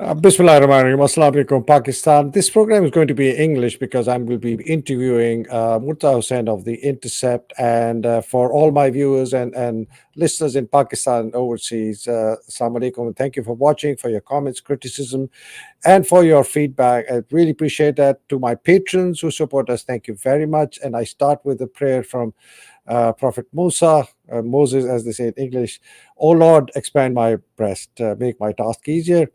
Bismillahirrahmanirrahim. Assalamu alaikum, Pakistan. This program is going to be English because I will be interviewing Murtaza Hussain of The Intercept. And for all my viewers and listeners in Pakistan and overseas, Assalamu alaikum. And thank you for watching, for your comments, criticism, and for your feedback. I really appreciate that. To my patrons who support us, thank you very much. And I start with a prayer from Prophet Moses, as they say in English. Oh Lord, expand my breast, make my task easier,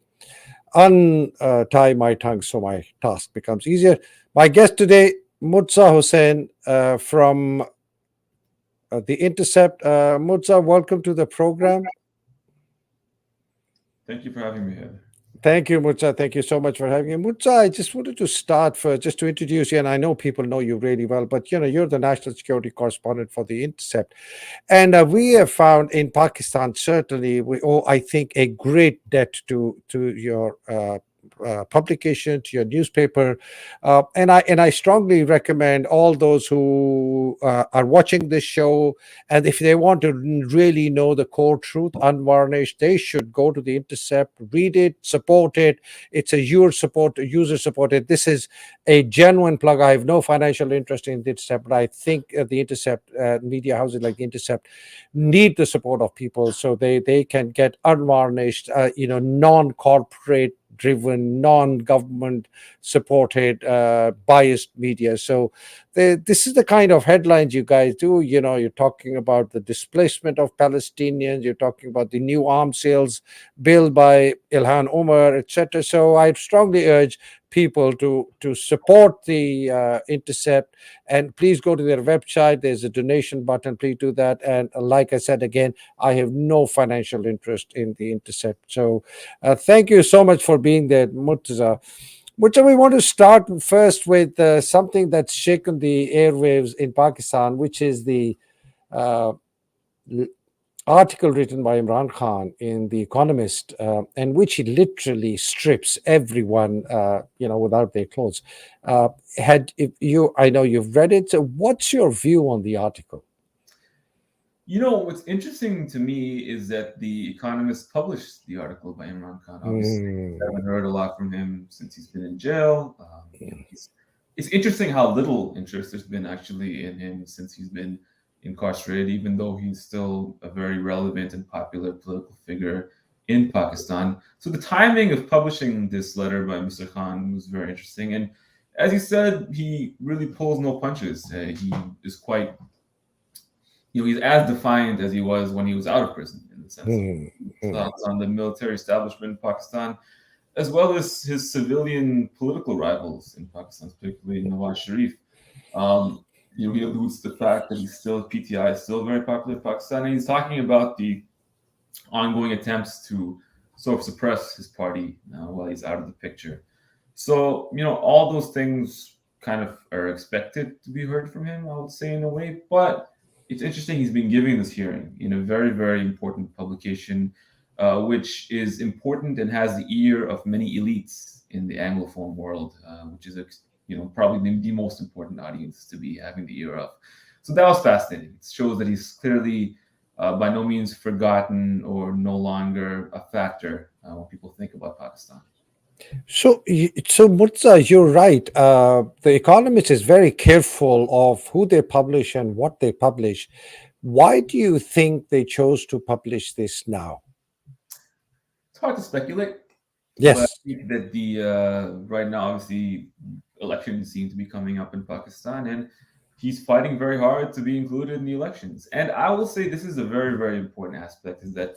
untie my tongue so my task becomes easier. My guest today, Murtaza Hussain from The Intercept. Murtaza, welcome to the program. Thank you for having me here. Thank you, Murtaza. Thank you so much for having me. Murtaza, I just wanted to start first, just to introduce you, and I know people know you really well, but you're the national security correspondent for The Intercept. And we have found in Pakistan, certainly, we owe, I think, a great debt to your publication, to your newspaper, and I strongly recommend all those who are watching this show, and if they want to really know the core truth, unvarnished, they should go to The Intercept, read it, support it. It's a user supported. This is a genuine plug. I have no financial interest in The Intercept, but I think The Intercept, media houses like The Intercept, need the support of people so they can get unvarnished, non-corporate driven, non-government supported, biased media. So this is the kind of headlines you guys do. You're talking about the displacement of Palestinians, you're talking about the new arms sales bill by Ilhan Omar, etc. So I strongly urge people to support the Intercept, and please go to their website. There's a donation button. Please do that. And like I said again, I have no financial interest in the Intercept. So thank you so much for being there, Murtaza. Murtaza, we want to start first with something that's shaken the airwaves in Pakistan, which is the uh, article written by Imran Khan in The Economist, and which he literally strips everyone, without their clothes. I know you've read it. So what's your view on the article? What's interesting to me is that The Economist published the article by Imran Khan. Obviously, I Mm, haven't heard a lot from him since he's been in jail. It's interesting how little interest there's been actually in him since he's been incarcerated, even though he's still a very relevant and popular political figure in Pakistan. So the timing of publishing this letter by Mr. Khan was very interesting. And as you said, he really pulls no punches. He is quite he's as defiant as he was when he was out of prison, in the sense of mm, mm, thoughts on the military establishment in Pakistan, as well as his civilian political rivals in Pakistan, particularly Nawaz Sharif. Um, he alludes to the fact that PTI is still very popular in Pakistan, and he's talking about the ongoing attempts to sort of suppress his party while he's out of the picture. So, all those things kind of are expected to be heard from him, I would say, in a way. But it's interesting he's been giving this hearing in a very, very important publication, which is important and has the ear of many elites in the Anglophone world, which is, probably the most important audience to be having the ear of. So that was fascinating. It shows that he's clearly by no means forgotten or no longer a factor when people think about Pakistan. So Murtaza, you're right. The Economist is very careful of who they publish and what they publish. Why do you think they chose to publish this now? It's hard to speculate, but Yes. I think that the right now, obviously, elections seem to be coming up in Pakistan, and he's fighting very hard to be included in the elections. And I will say this is a very, very important aspect: is that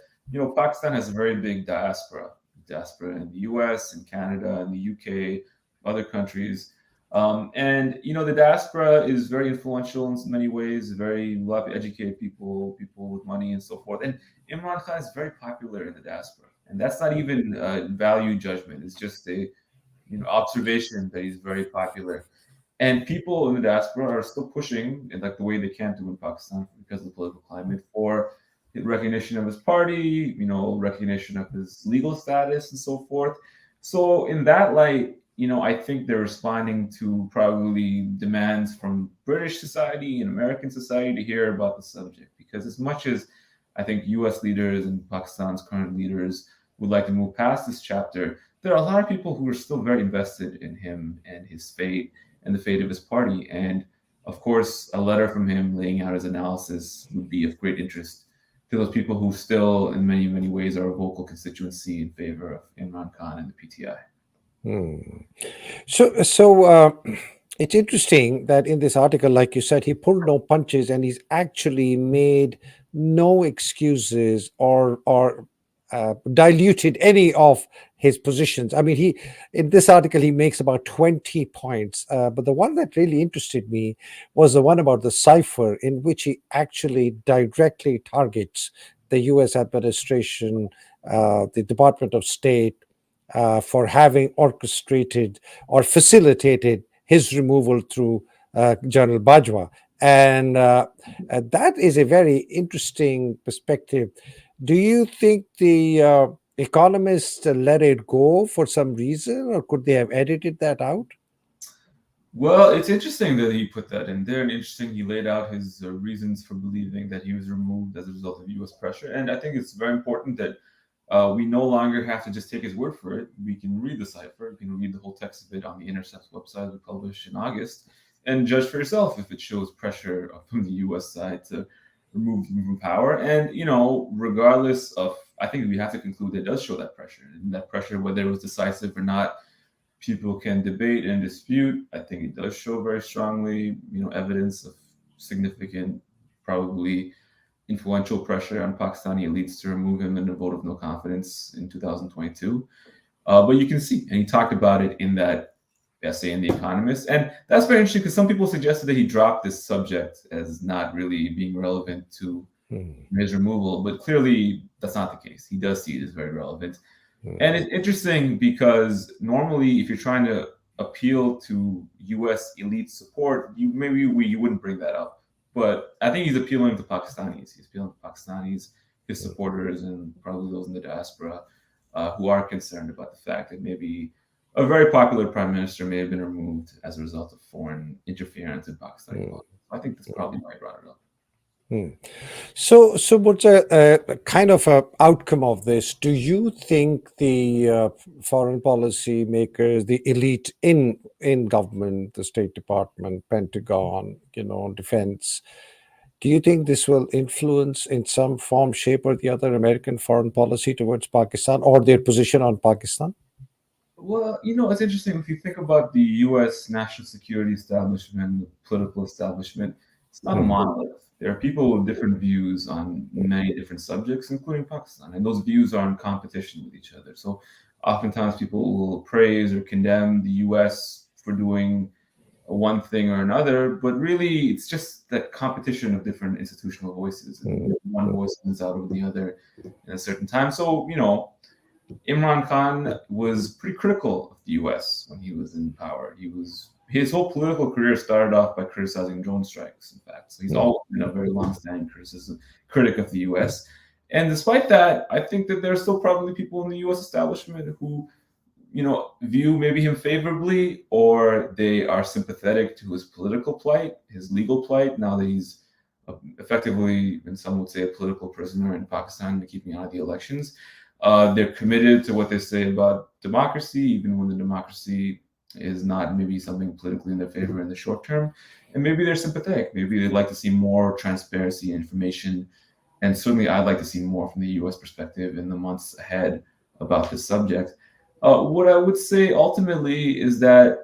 Pakistan has a very big diaspora in the U.S. and Canada and the U.K., other countries. And the diaspora is very influential in many ways, very love educated people with money and so forth. And Imran Khan is very popular in the diaspora, and that's not even a value judgment. It's just a observation that he's very popular. And people in the diaspora are still pushing, in like the way they can do in Pakistan because of the political climate, for recognition of his party, recognition of his legal status and so forth. So in that light, I think they're responding to probably demands from British society and American society to hear about the subject. Because as much as I think U.S. leaders and Pakistan's current leaders would like to move past this chapter, there are a lot of people who are still very invested in him and his fate and the fate of his party. And of course, a letter from him laying out his analysis would be of great interest to those people who still, in many, many ways, are a vocal constituency in favor of Imran Khan and the PTI. Hmm. So it's interesting that in this article, like you said, he pulled no punches and he's actually made no excuses or diluted any of his positions. I mean, he in this article he makes about 20 points, but the one that really interested me was the one about the cipher, in which he actually directly targets the U.S. administration, the Department of State, for having orchestrated or facilitated his removal through General Bajwa. And that is a very interesting perspective. Do you think the Economist let it go for some reason, or could they have edited that out? Well, it's interesting that he put that in there, and interesting he laid out his reasons for believing that he was removed as a result of U.S. pressure. And I think it's very important that we no longer have to just take his word for it. We can read the cipher, we can read the whole text of it on the Intercept's website we published in August, and judge for yourself if it shows pressure from the U.S. side to remove him from power. And regardless of, I think we have to conclude that it does show that pressure, and that pressure, whether it was decisive or not, people can debate and dispute. I think it does show very strongly, evidence of significant, probably influential pressure on Pakistani elites to remove him in a vote of no confidence in 2022. But you can see, and he talked about it in that essay in The Economist. And that's very interesting because some people suggested that he dropped this subject as not really being relevant to his removal, but clearly that's not the case. He does see it as very relevant. And it's interesting because normally, if you're trying to appeal to U.S. elite support, you wouldn't bring that up. But I think he's appealing to Pakistanis. He's appealing to Pakistanis, his supporters, and probably those in the diaspora who are concerned about the fact that maybe a very popular prime minister may have been removed as a result of foreign interference in Pakistani politics. I think that's probably why he brought it up. So what's a kind of a outcome of this? Do you think the foreign policy makers, the elite in government, the State Department, Pentagon, defense, do you think this will influence in some form, shape, or the other American foreign policy towards Pakistan or their position on Pakistan? Well, it's interesting if you think about the U.S. national security establishment, the political establishment. It's not a monolith. There are people with different views on many different subjects, including Pakistan, and those views are in competition with each other. So, oftentimes people will praise or condemn the U.S. for doing one thing or another, but really it's just that competition of different institutional voices. And one voice wins out over the other in a certain time. So, Imran Khan was pretty critical of the U.S. when he was in power. His whole political career started off by criticizing drone strikes, in fact. So he's always been a very long-standing critic of the U.S. And despite that, I think that there are still probably people in the U.S. establishment who, view maybe him favorably, or they are sympathetic to his political plight, his legal plight, now that he's effectively, and some would say, a political prisoner in Pakistan to keep me out of the elections. They're committed to what they say about democracy, even when the democracy is not maybe something politically in their favor in the short term. And maybe they're sympathetic. Maybe they'd like to see more transparency and information. And certainly I'd like to see more from the U.S. perspective in the months ahead about this subject. What I would say ultimately is that,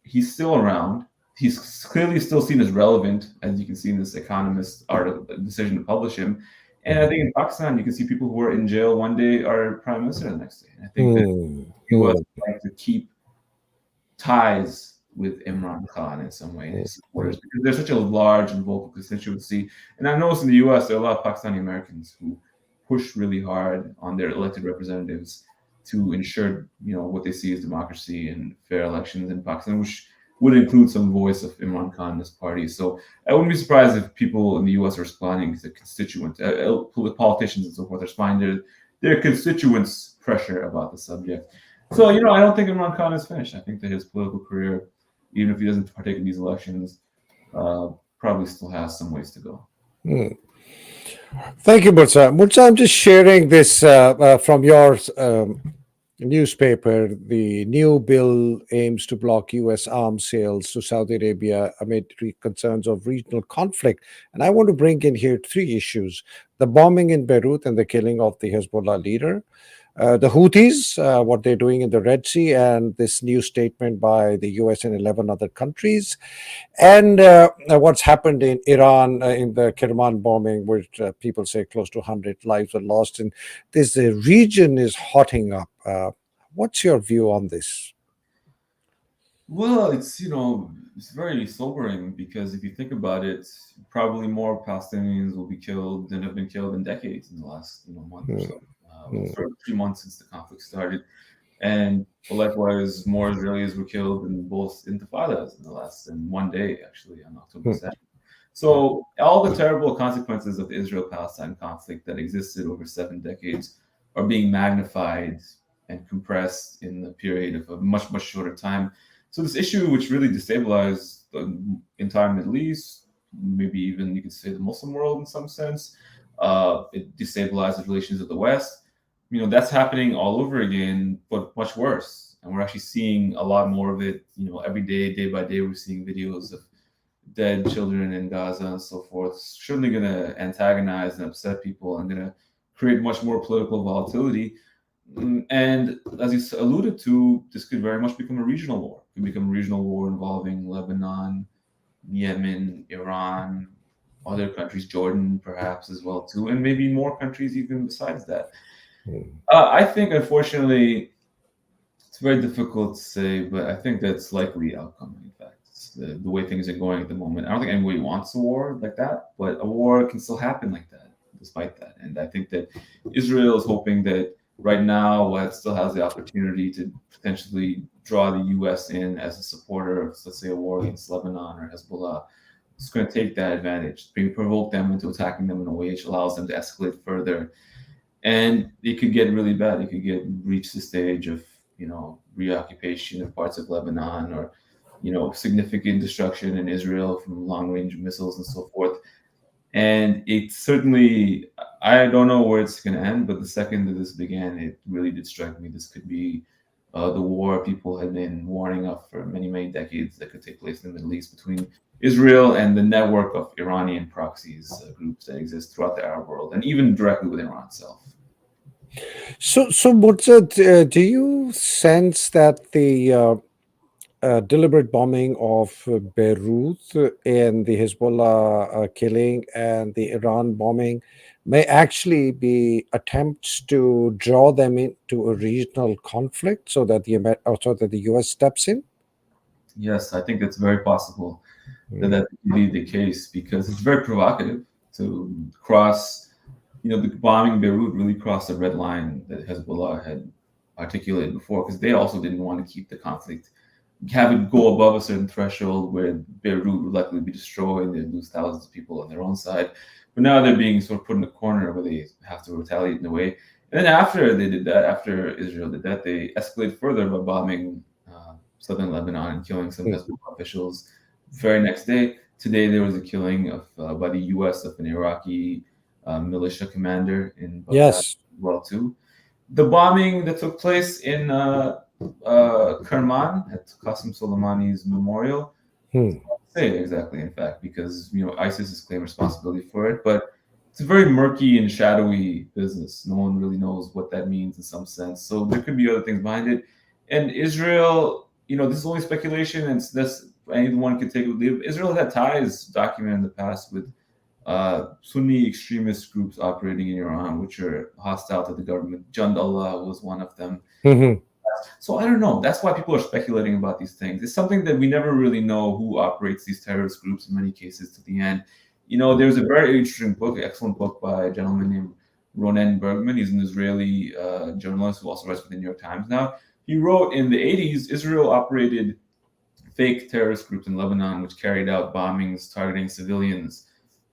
he's still around. He's clearly still seen as relevant, as you can see in this Economist article, decision to publish him. And I think in Pakistan, you can see people who are in jail one day are prime minister the next day. And I think that the U.S. would like to keep ties with Imran Khan in some way, his supporters, because there's such a large and vocal constituency. And I've noticed in the U.S. there are a lot of Pakistani Americans who push really hard on their elected representatives to ensure, what they see as democracy and fair elections in Pakistan, which would include some voice of Imran Khan and his party. So I wouldn't be surprised if people in the U.S. are responding to constituent politicians and so forth are responding to their constituents' pressure about the subject. So, I don't think Imran Khan is finished. I think that his political career, even if he doesn't partake in these elections, probably still has some ways to go. Thank you, Murtaza. Murtaza, I'm just sharing this from your newspaper. The new bill aims to block U.S. arms sales to Saudi Arabia amid concerns of regional conflict. And I want to bring in here three issues: the bombing in Beirut and the killing of the Hezbollah leader, the Houthis, what they're doing in the Red Sea, and this new statement by the US and 11 other countries, and what's happened in Iran in the Kerman bombing, where people say close to 100 lives were lost. And this region is hotting up. What's your view on this? Well, it's very sobering because if you think about it, probably more Palestinians will be killed than have been killed in decades in the last month or Mm, so. mm, For 3 months since the conflict started, and likewise, more Israelis were killed in both intifadas in the last in one day, actually, on October mm, 2nd. So all the terrible consequences of the Israel-Palestine conflict that existed over 7 decades are being magnified and compressed in the period of a much, much shorter time. So this issue, which really destabilized the entire Middle East, maybe even you could say the Muslim world in some sense, it destabilized the relations of the West. That's happening all over again, but much worse. And we're actually seeing a lot more of it. Every day, day by day, we're seeing videos of dead children in Gaza and so forth. It's surely going to antagonize and upset people and going to create much more political volatility. And as you alluded to, this could very much become a regional war. It could become a regional war involving Lebanon, Yemen, Iran, other countries, Jordan perhaps as well too, and maybe more countries even besides that. mm. I think, unfortunately, it's very difficult to say, but I think that's likely outcome. In fact, it's the way things are going at the moment. I don't think anybody wants a war like that, but a war can still happen like that, despite that. And I think that Israel is hoping that right now, while it still has the opportunity to potentially draw the U.S. in as a supporter of, let's say, a war against Lebanon or Hezbollah, it's going to take that advantage, provoke them into attacking them in a way which allows them to escalate further, and it could get really bad. It could get reach the stage of reoccupation of parts of Lebanon, or significant destruction in Israel from long range missiles and so forth. And it certainly, I don't know where it's going to end, but the second that this began, it really did strike me this could be the war people had been warning of for many, many decades that could take place in the Middle East between Israel and the network of Iranian proxies groups that exist throughout the Arab world, and even directly with Iran itself. So Murtaza, do you sense that the deliberate bombing of Beirut and the Hezbollah killing and the Iran bombing may actually be attempts to draw them into a regional conflict so that so that the US steps in? Yes, I think it's very possible that Mm, that could be the case because it's very provocative to cross. The bombing in Beirut really crossed the red line that Hezbollah had articulated before, because they also didn't want to keep the conflict, have it go above a certain threshold where Beirut would likely be destroyed, they'd lose thousands of people on their own side. But now they're being sort of put in a corner where they have to retaliate in a way. And then after they did that, after Israel did that, they escalated further by bombing southern Lebanon and killing some mm. Hezbollah officials. Very next day, today there was a killing of by the U.S. of an Iraqi militia commander in Baghdad Yes. as well too. The bombing that took place in Kerman at Qasem Soleimani's memorial. Hmm. Say it exactly, in fact, because ISIS has claimed responsibility for it, but it's a very murky and shadowy business. No one really knows what that means in some sense. So there could be other things behind it. And Israel, this is only speculation, and that's anyone could take it. Israel had ties documented in the past with Sunni extremist groups operating in Iran, which are hostile to the government. Jand Allah was one of them. Mhm. So I don't know. That's why people are speculating about these things. It's something that we never really know who operates these terrorist groups in many cases to the end. There's a very interesting book, excellent book by a gentleman named Ronen Bergman. He's an Israeli journalist who also writes for the New York Times now. He wrote in the 80s, Israel operated fake terrorist groups in Lebanon, which carried out bombings targeting civilians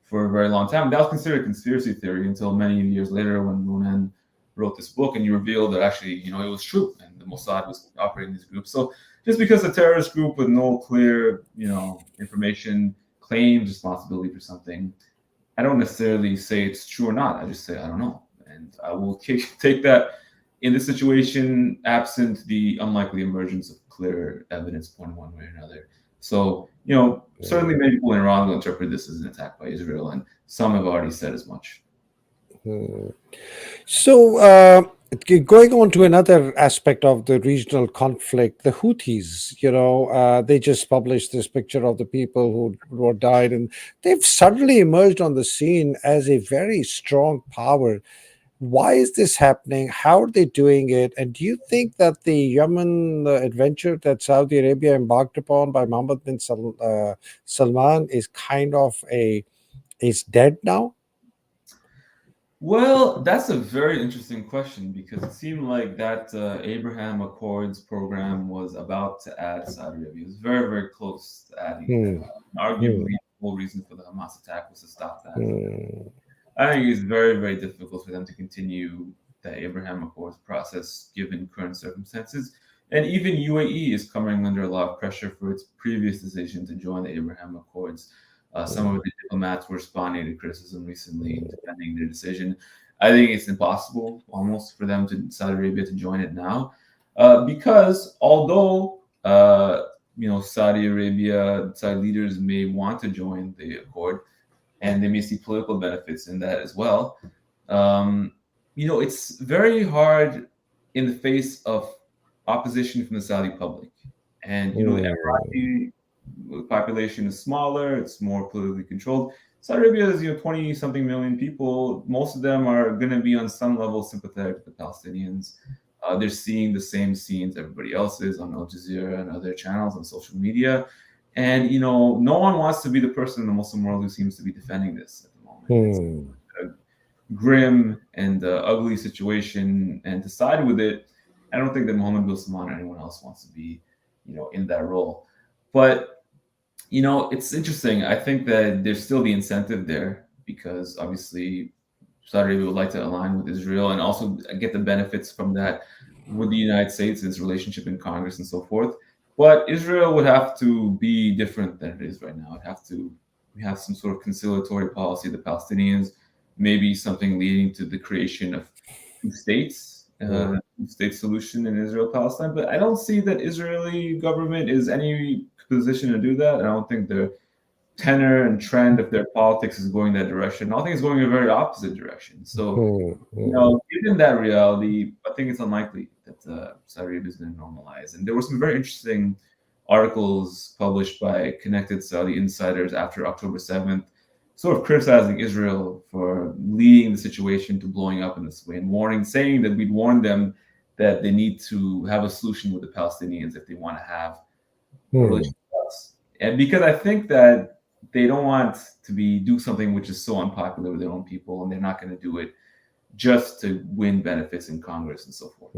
for a very long time. That was considered a conspiracy theory until many years later when Ronen wrote this book and he revealed that actually, it was true and the Mossad was operating these groups. So just because a terrorist group with no clear, information claims responsibility for something, I don't necessarily say it's true or not. I just say I don't know, and I will take that in this situation, absent the unlikely emergence of clear evidence pointing one way or another. So, certainly many people in Iran will interpret this as an attack by Israel, and some have already said as much. So, going on to another aspect of the regional conflict, the Houthis, they just published this picture of the people who died, and they've suddenly emerged on the scene as a very strong power. Why is this happening? How are they doing it? And do you think that the Yemen adventure that Saudi Arabia embarked upon by Mohammed bin Salman is kind of is dead now? Well, that's a very interesting question because it seemed like that Abraham Accords program was about to add Saudi Arabia. It was very, very close to adding it. Hmm. Arguably, Hmm. the whole reason for the Hamas attack was to stop that. Hmm. I think it's very, very difficult for them to continue the Abraham Accords process given current circumstances. And even UAE is coming under a lot of pressure for its previous decision to join the Abraham Accords. Some of the diplomats were responding to criticism recently and defending their decision. I think it's impossible almost for them to Saudi Arabia to join it now, because although Saudi Arabia, Saudi leaders may want to join the accord, and they may see political benefits in that as well. Um, it's very hard in the face of opposition from the Saudi public. And, the Hmm. Emirati population is smaller, it's more politically controlled. Saudi Arabia is, 20 something million people. Most of them are going to be on some level sympathetic to the Palestinians. They're seeing the same scenes everybody else is on Al Jazeera and other channels on social media. And, no one wants to be the person in the Muslim world who seems to be defending this at the moment. It's Hmm. a grim and ugly situation. And to side with it, I don't think that Mohammed bin Salman or anyone else wants to be, in that role. But, it's interesting. I think that there's still the incentive there because obviously Saudi Arabia would like to align with Israel and also get the benefits from that with the United States, its relationship in Congress and so forth. But Israel would have to be different than it is right now. We have some sort of conciliatory policy of the Palestinians, maybe something leading to the creation of two states, state solution in Israel Palestine. But I don't see that Israeli government is any position to do that. I don't think the tenor and trend of their politics is going that direction. I think it's going in a very opposite direction. So, Hmm. Hmm. given that reality, I think it's unlikely that Saudi Arabia is going to normalize. And there were some very interesting articles published by connected Saudi insiders after October 7th, sort of criticizing Israel for leading the situation to blowing up in this way and saying that we'd warned them that they need to have a solution with the Palestinians if they want to have a Hmm. relationship with us. And because I think that they don't want to do something which is so unpopular with their own people, and they're not going to do it just to win benefits in Congress and so forth.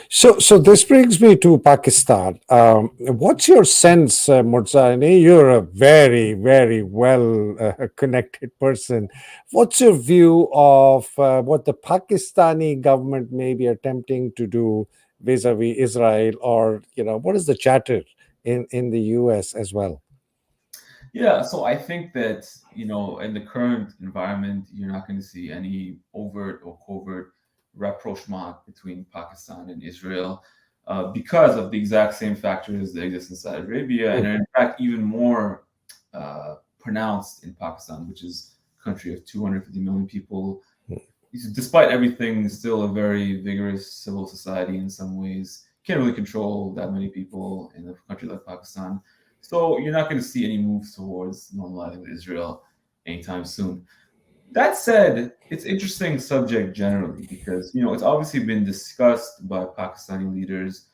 So this brings me to Pakistan. What's your sense, Murtaza? I know you're a very, very well connected person. What's your view of what the Pakistani government may be attempting to do vis-a-vis Israel, or what is the chatter in the U.S. as well? Yeah, so I think that, in the current environment, you're not going to see any overt or covert rapprochement between Pakistan and Israel because of the exact same factors that exist in Saudi Arabia and are in fact even more pronounced in Pakistan, which is a country of 250 million people. Despite everything, still a very vigorous civil society in some ways. Can't really control that many people in a country like Pakistan. So you're not going to see any moves towards normalizing with Israel anytime soon. That said, it's interesting subject generally because it's obviously been discussed by Pakistani leaders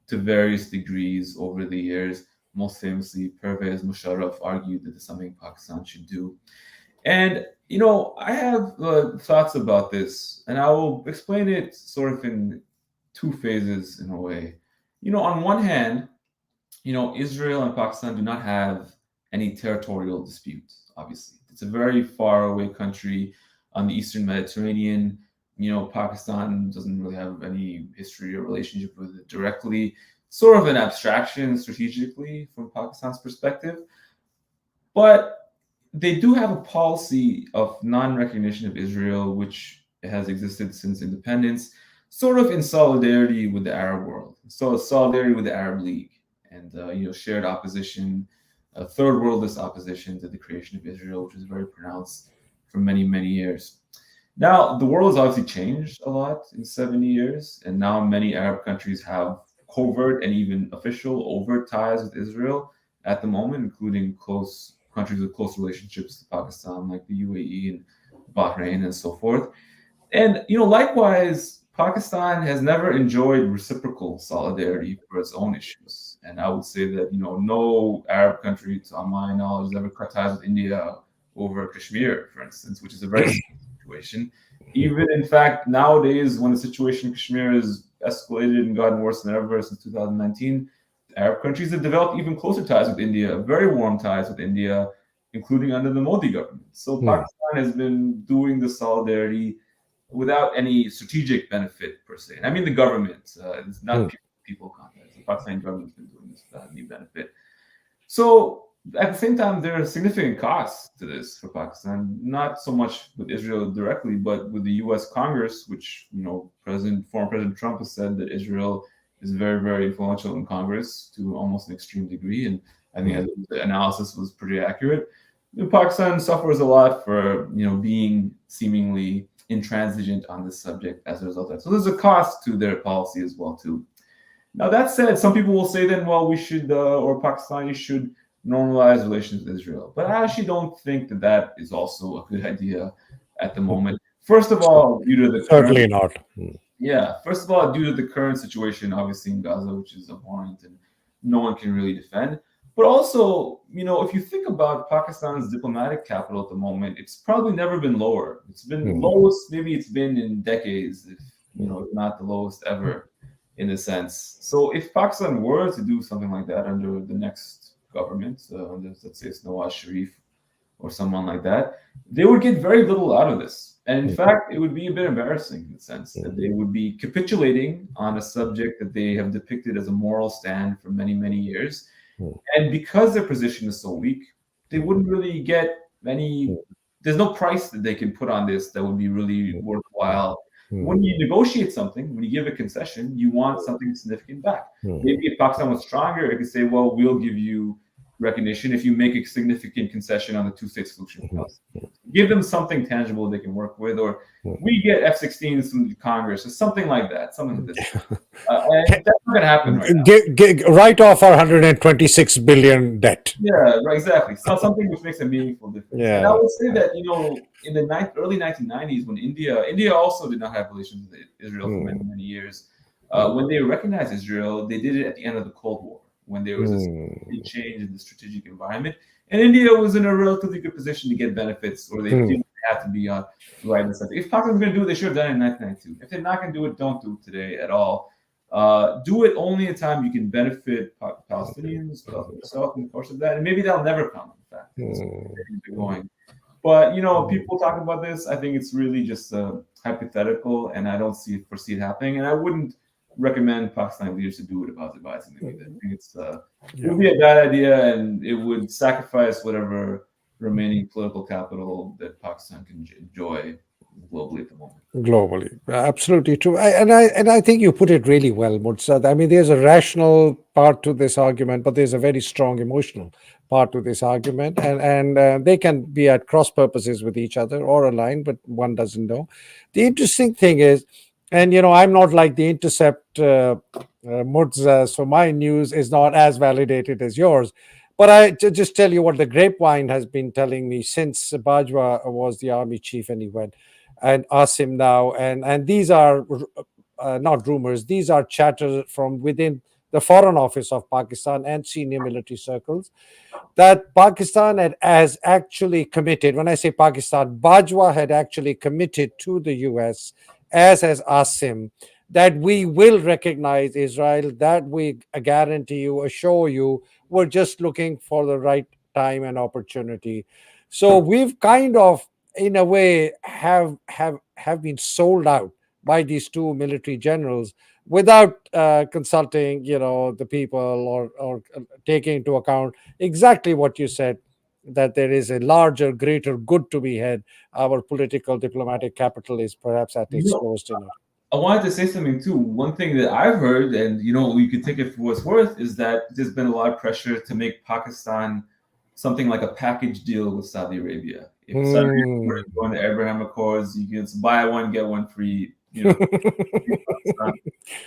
to various degrees over the years. Most famously, Pervez Musharraf argued that it's something Pakistan should do. And I have thoughts about this, and I will explain it sort of in two phases in a way. On one hand, Israel and Pakistan do not have any territorial disputes, obviously. It's a very far away country on the Eastern Mediterranean. Pakistan doesn't really have any history or relationship with it directly. Sort of an abstraction strategically from Pakistan's perspective. But they do have a policy of non-recognition of Israel, which has existed since independence, sort of in solidarity with the Arab world. So solidarity with the Arab League, and shared opposition, third worldist opposition to the creation of Israel, which was very pronounced for many many years. Now the world has obviously changed a lot in 70 years, and now many Arab countries have covert and even official overt ties with Israel at the moment, including close countries with close relationships to Pakistan, like the UAE and Bahrain and so forth. And likewise, Pakistan has never enjoyed reciprocal solidarity for its own issues. And I would say that no Arab country, to my knowledge, has ever cut ties with India over Kashmir, for instance, which is a very serious situation. Even in fact, nowadays, when the situation in Kashmir has escalated and gotten worse than ever since 2019, Arab countries have developed even closer ties with India, very warm ties with India, including under the Modi government. So Hmm. Pakistan has been doing the solidarity without any strategic benefit per se. And I mean the government, it's not Hmm. people context. The Pakistani government's been doing this without any benefit. So at the same time, there are significant costs to this for Pakistan, not so much with Israel directly, but with the U.S. Congress, which former President Trump has said that Israel is very, very influential in Congress to almost an extreme degree, and I Hmm. think the analysis was pretty accurate. Pakistan suffers a lot for being seemingly intransigent on this subject as a result of that. So there's a cost to their policy as well too. Now, that said, some people will say then, well, we should, or Pakistani should normalize relations with Israel. But I actually don't think that that is also a good idea at the moment. First of all, due to the current, Certainly not. Hmm. yeah, first of all, due to the current situation, obviously in Gaza, which is abhorrent and no one can really defend. But also, if you think about Pakistan's diplomatic capital at the moment, it's probably never been lower. It's been the Hmm. lowest, maybe it's been in decades, if not the lowest ever in a sense. So if Pakistan were to do something like that under the next government, let's say it's Nawaz Sharif or someone like that, they would get very little out of this. And in fact, it would be a bit embarrassing in the sense that they would be capitulating on a subject that they have depicted as a moral stand for many, many years. Hmm. And because their position is so weak, they wouldn't really get any, there's no price that they can put on this that would be really worthwhile. Hmm. When you negotiate something, when you give a concession, you want something significant back. Hmm. Maybe if Pakistan was stronger, it could say, well, we'll give you recognition if you make a significant concession on the two-state solution. Give them something tangible they can work with, or we get F-16s from Congress, or something like that, something like this. And that's not going to happen right now. Write off our 126 billion debt. Yeah, right, exactly. So something which makes a meaningful difference. And I Yeah. would say that in the early 1990s, when India also did not have relations with Israel for many Hmm. many years, when they recognized Israel, they did it at the end of the Cold War, when there was a Hmm. big change in the strategic environment, and India was in a relatively good position to get benefits, or they Hmm. didn't have to be on right in the center. If Pakistan was going to do it, they should have done it in 1992. If they're not going to do it, don't do it today at all. Do it only at a time you can benefit Palestinians, yourself in the course of that, and maybe that'll never come. In fact, it's going. But people talk about this. I think it's really just hypothetical, and I don't foresee it happening. And I wouldn't recommend Pakistani leaders to do it without advising them either. I think it would be a bad idea, and it would sacrifice whatever remaining political capital that Pakistan can enjoy globally at the moment. Globally, absolutely true. And I think you put it really well, Mursad. I mean, there's a rational part to this argument, but there's a very strong emotional part to this argument, and they can be at cross purposes with each other or aligned, but one doesn't know. The interesting thing is, and I'm not like the Intercept, Murtaza, so my news is not as validated as yours. But just tell you what the grapevine has been telling me since Bajwa was the army chief and he went, and Asim now, and these are not rumors; these are chatter from within the Foreign Office of Pakistan and senior military circles, that Pakistan has actually committed. When I say Pakistan, Bajwa had actually committed to the US, as has Asim, that we will recognize Israel, that we guarantee you, assure you, we're just looking for the right time and opportunity. So we've kind of, in a way, have been sold out by these two military generals without consulting, the people, or taking into account exactly what you said. that there is a larger, greater good to be had, our political diplomatic capital is perhaps at You its know, lowest. I wanted to say something too. One thing that I've heard, and you could take it for what it's worth, is that there's been a lot of pressure to make Pakistan something like a package deal with Saudi Arabia. If Saudi Arabia were to join the Abraham Accords, you can buy one get one free. Pakistan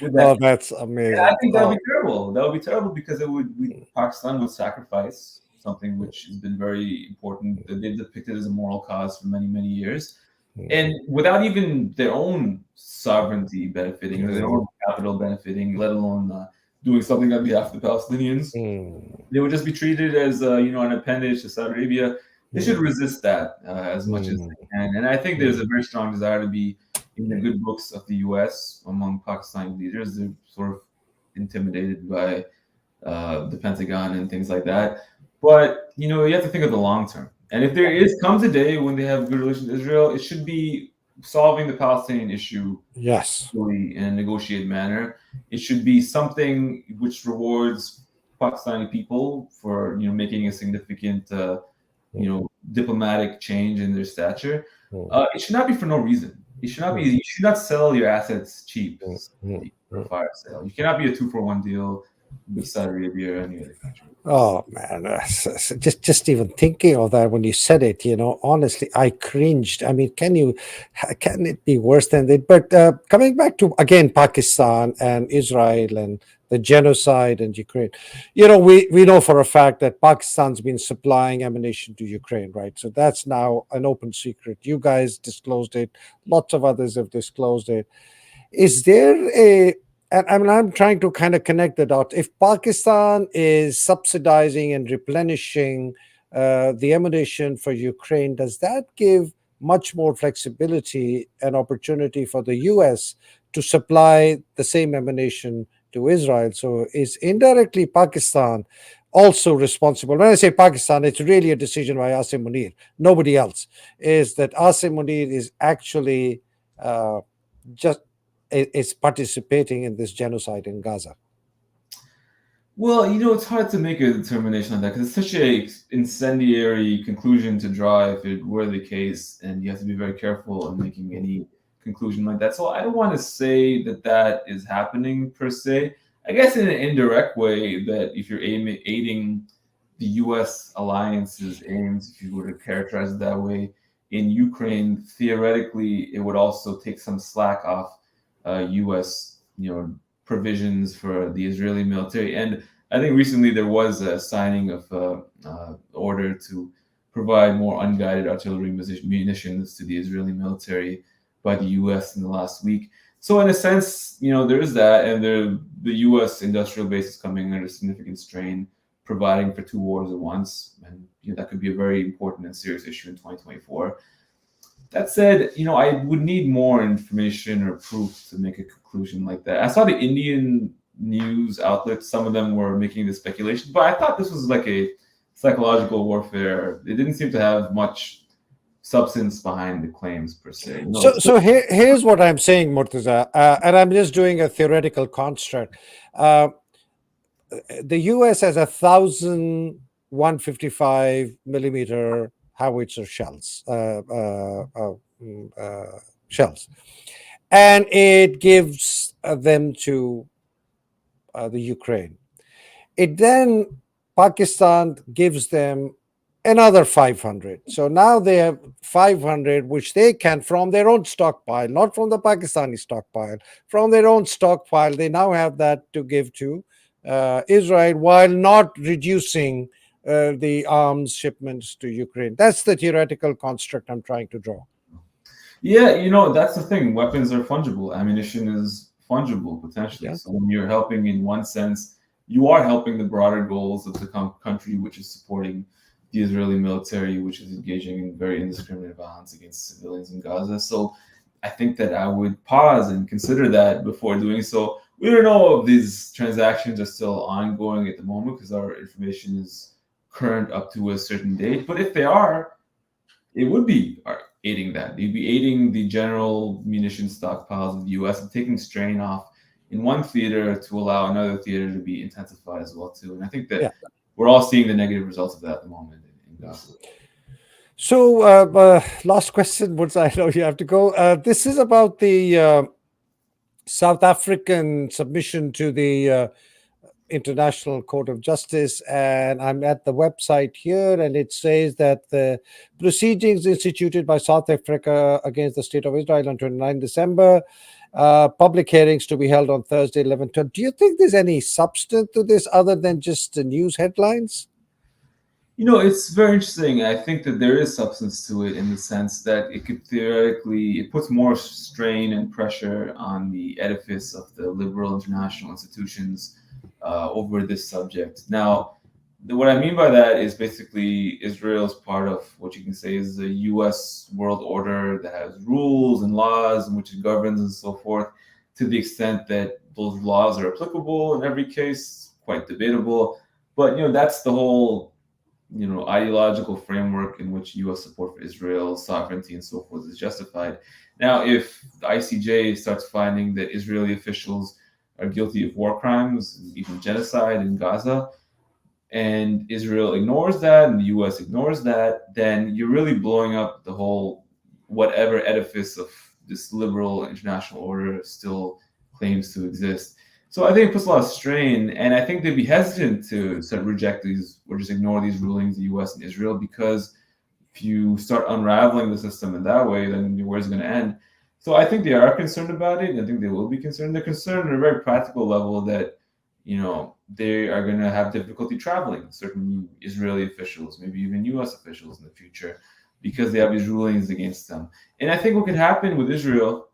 with that. Oh, that's And I amazing. think that would Oh. be terrible. That would be terrible because Pakistan would sacrifice something which has been very important that they've depicted as a moral cause for many, many years. And without even their own sovereignty benefiting or their own capital benefiting, let alone doing something on behalf of the Palestinians, they would just be treated as an appendage to Saudi Arabia. They should resist that as much as they can. And I think there's a very strong desire to be in the good books of the U.S. among Pakistani leaders. They're sort of intimidated by the Pentagon and things like that. But you have to think of the long term. And if there comes a day when they have good relations with Israel, it should be solving the Palestinian issue Yes. in a negotiated manner. It should be something which rewards Pakistani people for making a significant diplomatic change in their stature. It should not be for no reason. It should not be. You should not sell your assets cheap for a fire sale. You cannot be a 2-for-1 deal with Saudi Arabia or any other country. Oh man, just even thinking of that when you said it, honestly, I cringed. I mean, can it be worse than that? But coming back to again Pakistan and Israel and the genocide and Ukraine, we know for a fact that Pakistan's been supplying ammunition to Ukraine, right? So that's now an open secret. You guys disclosed it. Lots of others have disclosed it. Is there and I'm trying to kind of connect the dots. If Pakistan is subsidizing and replenishing the ammunition for Ukraine, does that give much more flexibility and opportunity for the US to supply the same ammunition to Israel? So is indirectly Pakistan also responsible? When I say Pakistan, it's really a decision by Asim Munir, nobody else. Is that Asim Munir is actually just is participating in this genocide in Gaza? Well, it's hard to make a determination on that because it's such a incendiary conclusion to draw if it were the case, and you have to be very careful in making any conclusion like that. So I don't want to say that is happening per se. I guess in an indirect way that if you're aiding the U.S. alliance's aims, if you were to characterize it that way, in Ukraine, theoretically, it would also take some slack off U.S. provisions for the Israeli military. And I think recently there was a signing of order to provide more unguided artillery munitions to the Israeli military by the U.S. in the last week. So in a sense, there is that, and the U.S. industrial base is coming under significant strain, providing for 2 wars at once, and that could be a very important and serious issue in 2024. That said, I would need more information or proof to make a conclusion like that. I saw the Indian news outlets; some of them were making the speculation, but I thought this was like a psychological warfare. It didn't seem to have much substance behind the claims per se. Here's what I'm saying, Murtaza, and I'm just doing a theoretical construct. The US has 1,155 millimeter howitzer shells, and it gives them to the Ukraine. It then Pakistan gives them another 500. So now they have 500, which they can from their own stockpile, not from the Pakistani stockpile, from their own stockpile. They now have that to give to Israel while not reducing the arms shipments to Ukraine. That's the theoretical construct I'm trying to draw. Yeah, that's the thing. Weapons are fungible. Ammunition is fungible potentially. Yeah. So when you're helping in one sense, you are helping the broader goals of the country, which is supporting the Israeli military, which is engaging in very indiscriminate violence against civilians in Gaza. So I think that I would pause and consider that before doing so. We don't know if these transactions are still ongoing at the moment because our information is current up to a certain date. But if they are, it would be aiding that. You'd be aiding the general munition stockpiles of the U.S. and taking strain off in one theater to allow another theater to be intensified as well too. And I think that we're all seeing the negative results of that at the moment in Gaza. So, last question, Woods. I know you have to go. This is about the South African submission to the International Court of Justice, and I'm at the website here, and it says that the proceedings instituted by South Africa against the State of Israel on 29 December, public hearings to be held on Thursday, 11/12. Do you think there's any substance to this other than just the news headlines? It's very interesting. I think that there is substance to it in the sense that it could theoretically, it puts more strain and pressure on the edifice of the liberal international institutions over this subject. Now, what I mean by that is basically Israel's part of what you can say is the U.S. world order that has rules and laws in which it governs and so forth. To the extent that those laws are applicable in every case, quite debatable. But that's the whole ideological framework in which U.S. support for Israel, sovereignty, and so forth is justified. Now, if the ICJ starts finding that Israeli officials are guilty of war crimes, even genocide in Gaza, and Israel ignores that, and the U.S. ignores that, then you're really blowing up the whole whatever edifice of this liberal international order still claims to exist. So I think it puts a lot of strain, and I think they'd be hesitant to sort of reject these or just ignore these rulings, the U.S. and Israel, because if you start unraveling the system in that way, then where's it going to end? So I think they are concerned about it, and I think they will be concerned. They're concerned on a very practical level that they are going to have difficulty traveling, certain Israeli officials, maybe even U.S. officials in the future, because they have these rulings against them. And I think what could happen with Israel,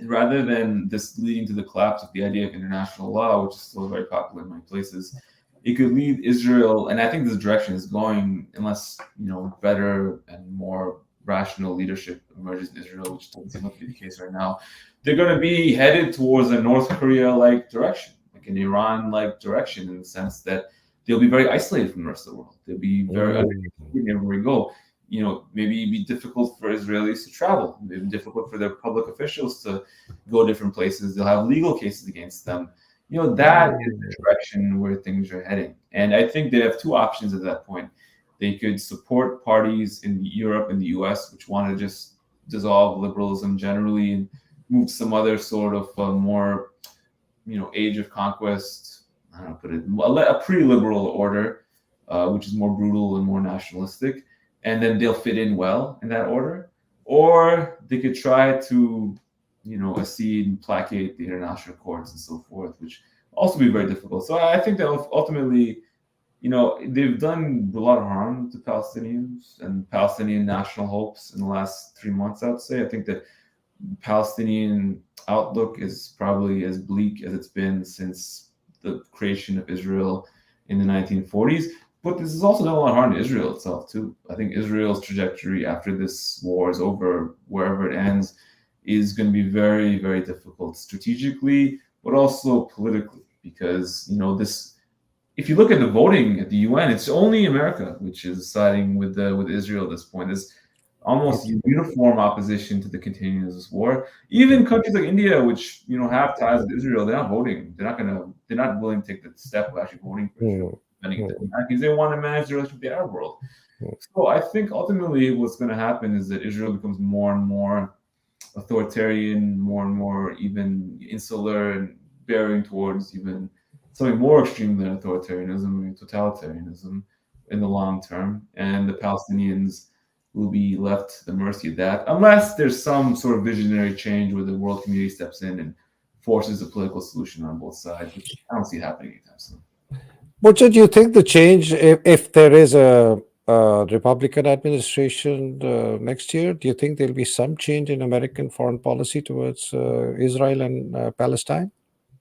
rather than this leading to the collapse of the idea of international law, which is still very popular in many places, it could lead Israel, and I think this direction is going, unless better and more rational leadership emerges in Israel, which doesn't seem to be the case right now. They're going to be headed towards a North Korea-like direction, like an Iran-like direction, in the sense that they'll be very isolated from the rest of the world. They'll be very everywhere we go. Maybe it'd be difficult for Israelis to travel. Maybe difficult for their public officials to go different places. They'll have legal cases against them. That is the direction where things are heading. And I think they have two options at that point. They could support parties in Europe and the US, which want to just dissolve liberalism generally and move to some other sort of more, age of conquest, I don't know, put it, a pre-liberal order, which is more brutal and more nationalistic. And then they'll fit in well in that order. Or they could try to, accede and placate the international courts and so forth, which also be very difficult. So I think that ultimately, they've done a lot of harm to Palestinians and Palestinian national hopes in the last 3 months, I would say. I think that Palestinian outlook is probably as bleak as it's been since the creation of Israel in the 1940s. But this has also done a lot of harm to Israel itself, too. I think Israel's trajectory after this war is over, wherever it ends, is going to be very, very difficult strategically, but also politically. Because, if you look at the voting at the UN, it's only America which is siding with Israel at this point. There's almost uniform opposition to the continuing of this war. Even countries like India, which have ties with Israel, they're not voting. They're not willing to take the step of actually voting for Israel. Because they want to manage the relationship with the Arab world. So I think ultimately what's going to happen is that Israel becomes more and more authoritarian, more and more even insular, and bearing towards even something more extreme than authoritarianism, totalitarianism in the long term. And the Palestinians will be left to the mercy of that, unless there's some sort of visionary change where the world community steps in and forces a political solution on both sides, which I don't see happening anytime soon. What do you think the change, if there is a Republican administration next year, do you think there'll be some change in American foreign policy towards Israel and Palestine?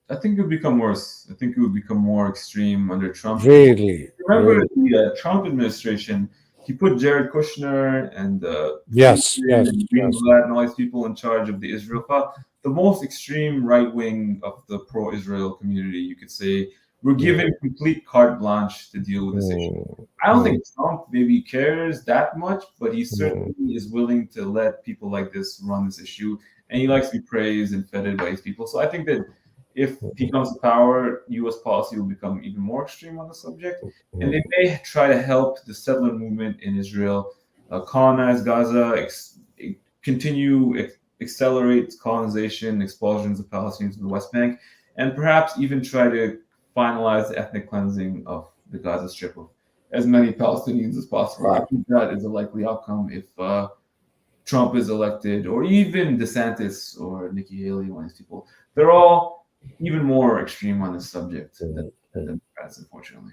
I think it would become worse. I think it would become more extreme under Trump. Really? Remember the Trump administration, he put Jared Kushner and Yes, yes, and yes. Greenblatt and all these people in charge of the Israel file. The most extreme right wing of the pro-Israel community, you could say, were given complete carte blanche to deal with this issue. I don't think Trump maybe cares that much, but he certainly is willing to let people like this run this issue, and he likes to be praised and feted by these people. So I think that If he comes to power, U.S. policy will become even more extreme on the subject, and they may try to help the settler movement in Israel colonize Gaza, continue accelerate colonization, expulsions of Palestinians from the West Bank, and perhaps even try to finalize the ethnic cleansing of the Gaza Strip of as many Palestinians as possible. I think that is a likely outcome if Trump is elected, or even DeSantis or Nikki Haley, one of these people. They're all even more extreme on this subject than Democrats, unfortunately.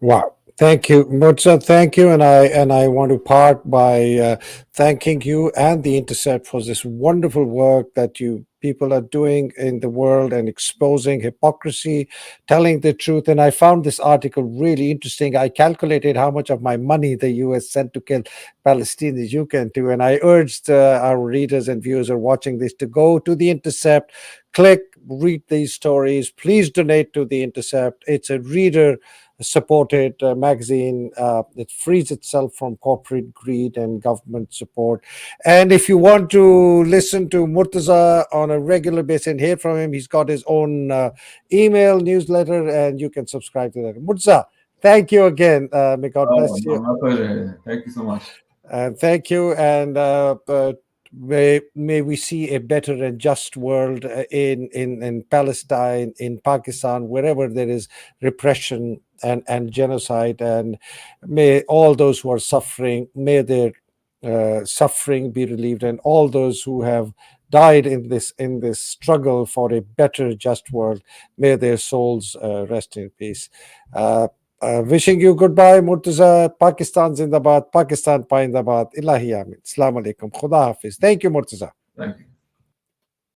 Wow. Thank you, Murtaza. Thank you, and I want to part by thanking you and the Intercept for this wonderful work that you people are doing in the world and exposing hypocrisy, telling the truth. And I found this article really interesting. I calculated how much of my money the U.S. sent to kill Palestinians you can too, and I urged our readers and viewers who are watching this to go to the Intercept, click, read these stories. Please donate to the Intercept. It's a reader supported magazine. It frees itself from corporate greed and government support. And if you want to listen to Murtaza on a regular basis and hear from him, he's got his own email newsletter, and you can subscribe to that. Murtaza, thank you again. May God bless you. My pleasure. Thank you so much. Thank you, and may we see a better and just world in Palestine, in Pakistan, wherever there is repression and genocide, and may all those who are suffering, may their suffering be relieved, and all those who have died in this struggle for a better, just world, may their souls rest in peace. Wishing you goodbye, Murtaza. Pakistan Zindabad, Pakistan Paindabad. Ilahi Amin. Assalamu alaikum. Khuda Hafiz. Thank you, Murtaza. Thank you.